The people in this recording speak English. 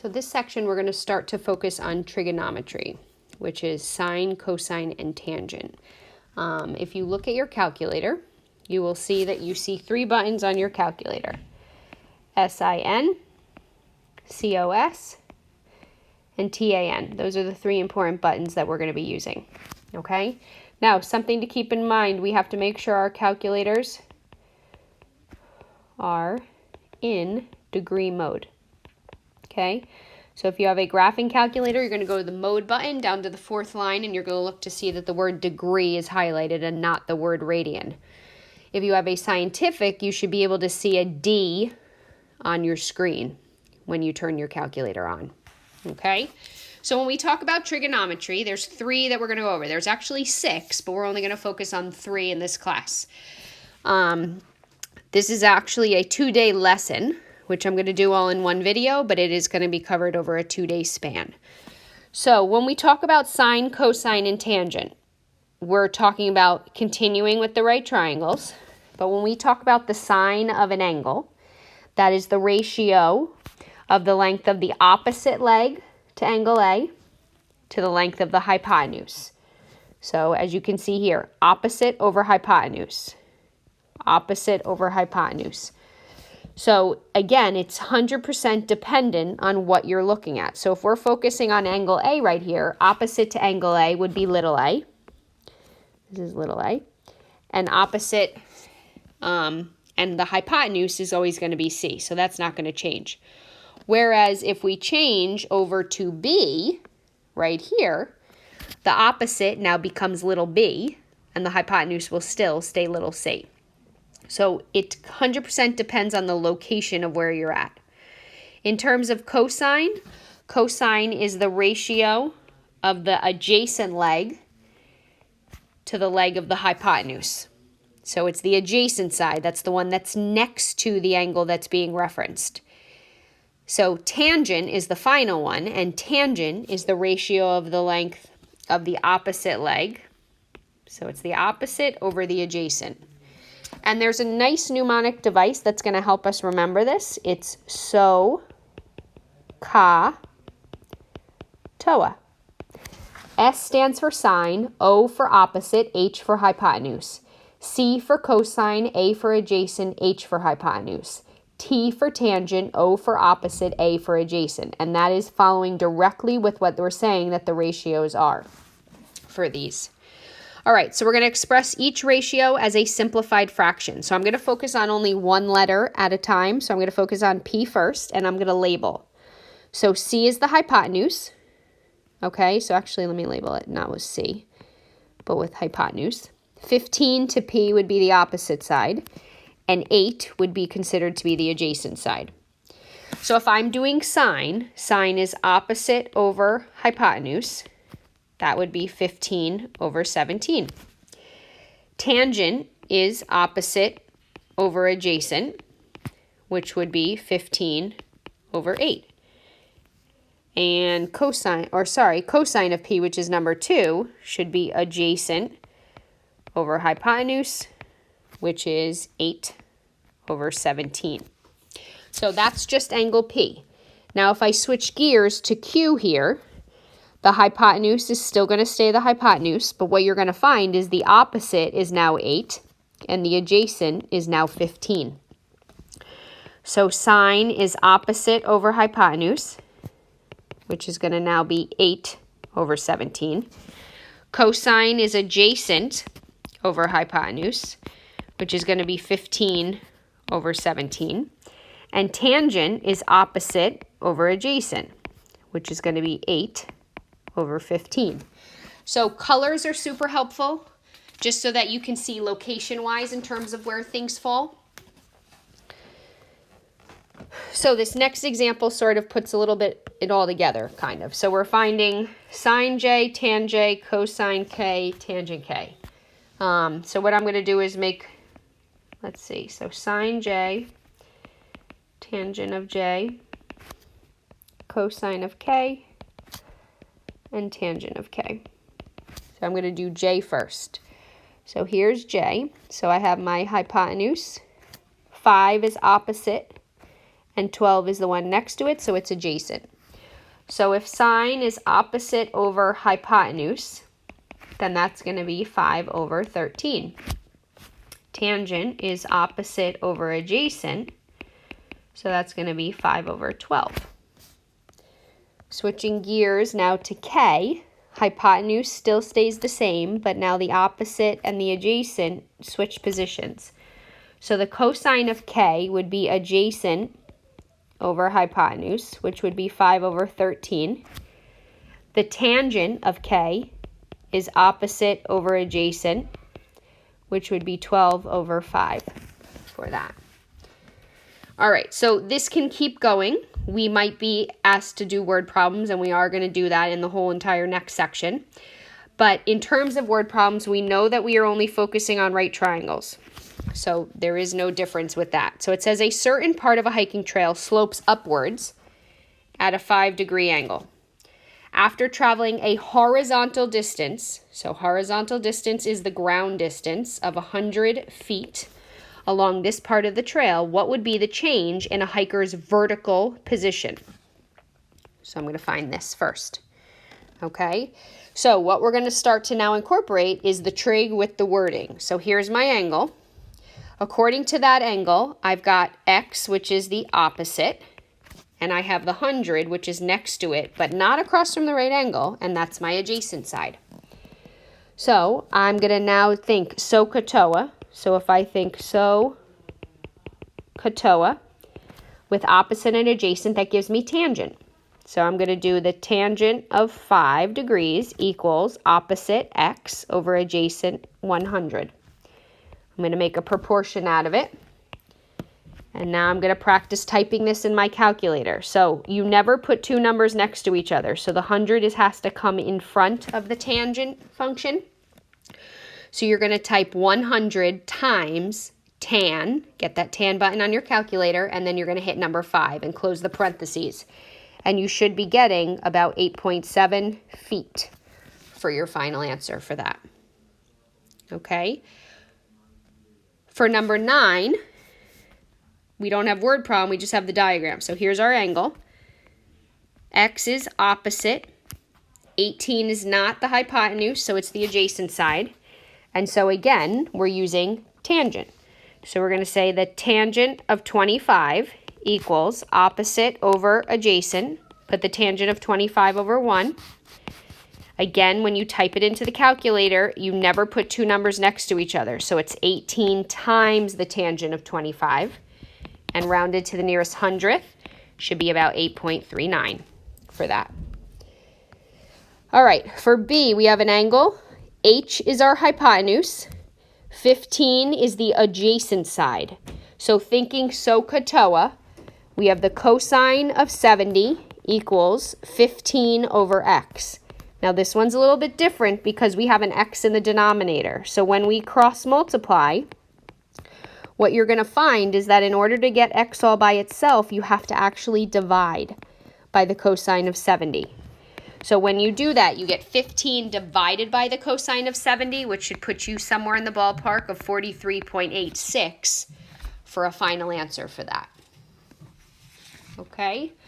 So this section we're going to start to focus on trigonometry, which is sine, cosine, and tangent. If you look at your calculator, you will see that you see 3 buttons on your calculator. SIN, COS, and TAN. Those are the 3 important buttons that we're going to be using. Okay? Now, something to keep in mind, we have to make sure our calculators are in degree mode. Okay? So if you have a graphing calculator, you're going to go to the mode button down to the 4th line, and you're going to look to see that the word degree is highlighted and not the word radian. If you have a scientific, you should be able to see a D on your screen when you turn your calculator on. Okay? So when we talk about trigonometry, there's 3 that we're going to go over. There's actually 6, but we're only going to focus on 3 in this class. This is actually a 2-day lesson, which I'm going to do all in one video, but it is going to be covered over a 2-day span. So when we talk about sine, cosine, and tangent, we're talking about continuing with the right triangles. But when we talk about the sine of an angle, that is the ratio of the length of the opposite leg to angle A to the length of the hypotenuse. So as you can see here, opposite over hypotenuse. Opposite over hypotenuse. So again, it's 100% dependent on what you're looking at. So if we're focusing on angle A right here, opposite to angle A would be little a. This is little a. And opposite, and the hypotenuse is always going to be C. So that's not going to change. Whereas if we change over to B right here, the opposite now becomes little b, and the hypotenuse will still stay little c. So it 100% depends on the location of where you're at. In terms of cosine, cosine is the ratio of the adjacent leg to the leg of the hypotenuse. So it's the adjacent side. That's the one that's next to the angle that's being referenced. So tangent is the final one, and tangent is the ratio of the length of the opposite leg. So it's the opposite over the adjacent. And there's a nice mnemonic device that's going to help us remember this. It's SO, CA, TOA. S stands for sine, O for opposite, H for hypotenuse. C for cosine, A for adjacent, H for hypotenuse. T for tangent, O for opposite, A for adjacent. And that is following directly with what we're saying that the ratios are for these. All right, so we're going to express each ratio as a simplified fraction. So I'm going to focus on only one letter at a time. So I'm going to focus on P first, and I'm going to label. So C is the hypotenuse. Okay, so actually let me label it not with C, but with hypotenuse. 15 to P would be the opposite side, and 8 would be considered to be the adjacent side. So if I'm doing sine, sine is opposite over hypotenuse. That would be 15 over 17. Tangent is opposite over adjacent, which would be 15 over 8. And cosine of P, which is number 2, should be adjacent over hypotenuse, which is 8 over 17. So that's just angle P. Now if I switch gears to Q here, the hypotenuse is still going to stay the hypotenuse, but what you're going to find is the opposite is now 8, and the adjacent is now 15. So sine is opposite over hypotenuse, which is going to now be 8 over 17. Cosine is adjacent over hypotenuse, which is going to be 15 over 17. And tangent is opposite over adjacent, which is going to be 8 over 15. So colors are super helpful, just so that you can see location-wise in terms of where things fall. So this next example sort of puts a little bit it all together, kind of. So we're finding sine J, tan J, cosine K, tangent K. So what I'm going to do is make, let's see, so sine J, tangent of J, cosine of K, and tangent of K. So I'm going to do J first. So here's J. So I have my hypotenuse. 5 is opposite, and 12 is the one next to it, so it's adjacent. So if sine is opposite over hypotenuse, then that's going to be 5 over 13. Tangent is opposite over adjacent, so that's going to be 5 over 12. Switching gears now to K, hypotenuse still stays the same, but now the opposite and the adjacent switch positions. So the cosine of K would be adjacent over hypotenuse, which would be 5 over 13. The tangent of K is opposite over adjacent, which would be 12 over 5 for that. All right, so this can keep going. We might be asked to do word problems, and we are going to do that in the whole entire next section. But in terms of word problems, we know that we are only focusing on right triangles. So there is no difference with that. So it says a certain part of a hiking trail slopes upwards at a 5-degree angle. After traveling a horizontal distance, so horizontal distance is the ground distance of 100 feet along this part of the trail, what would be the change in a hiker's vertical position? So I'm going to find this first. Okay, so what we're going to start to now incorporate is the trig with the wording. So here's my angle. According to that angle, I've got x, which is the opposite, and I have the 100, which is next to it, but not across from the right angle, and that's my adjacent side. So I'm going to now think SOHCAHTOA. So if I think SOHCAHTOA with opposite and adjacent, that gives me tangent. So I'm going to do the tangent of 5 degrees equals opposite x over adjacent 100. I'm going to make a proportion out of it. And now I'm going to practice typing this in my calculator. So you never put two numbers next to each other. So the 100 has to come in front of the tangent function. So you're going to type 100 times tan, get that tan button on your calculator, and then you're going to hit number 5 and close the parentheses. And you should be getting about 8.7 feet for your final answer for that. Okay? For number 9, we don't have word problem, we just have the diagram. So here's our angle. X is opposite. 18 is not the hypotenuse, so it's the adjacent side. And so again, we're using tangent. So we're going to say the tangent of 25 equals opposite over adjacent. Put the tangent of 25 over 1. Again, when you type it into the calculator, you never put two numbers next to each other. So it's 18 times the tangent of 25. And rounded to the nearest hundredth should be about 8.39 for that. All right, for B, we have an angle. H is our hypotenuse. 15 is the adjacent side. So thinking SOHCAHTOA, we have the cosine of 70 equals 15 over x. Now this one's a little bit different because we have an x in the denominator. So when we cross multiply, what you're going to find is that in order to get x all by itself, you have to actually divide by the cosine of 70. So when you do that, you get 15 divided by the cosine of 70, which should put you somewhere in the ballpark of 43.86 for a final answer for that. Okay?